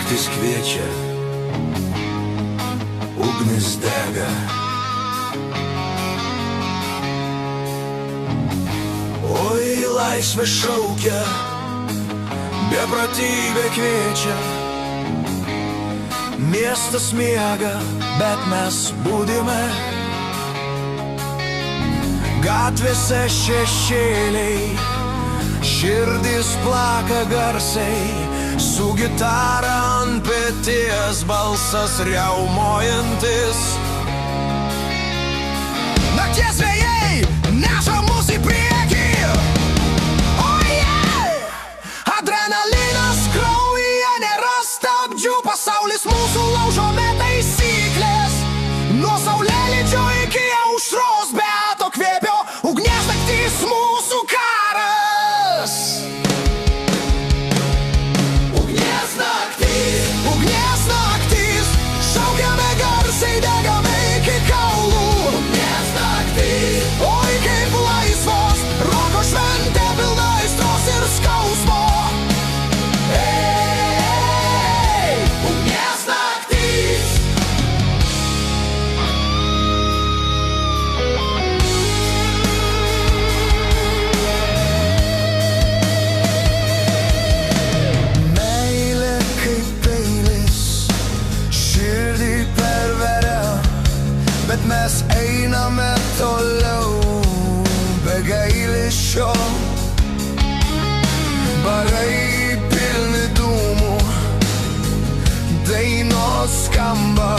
naktis kviečia, ugnis dega. Oi, laisvė šaukia, beprotybė kviečia. Miestas miega, bet mes būdime. Gatvėse šešėliai, širdis plaka garsiai, su gitara ant peties, balsas riaumojantis. Nakties vėjai neša mus į priekį. Oh yeah! Adrenalinas kraujyje, nėra stabdžių, pasaulis mūsų laužome taisyklės. Nuo saulėlydžio iki aušros, bet okvėpio ugnies naktis mūsų karas. Ugnies naktis, šaukiame garsiai, degame iki kaulų. Ugnies naktis, oi kaip laisvos, roko šventė pilna aistros ir skausmo. Ei, ugnies naktis. Meilė kaip peilis, širdį perveria, bet mes einame toliau be gailesčio. Barai pilni dūmų, dainos skamba,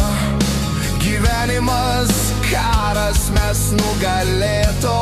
gyvenimas karas, mes nugalėtojai.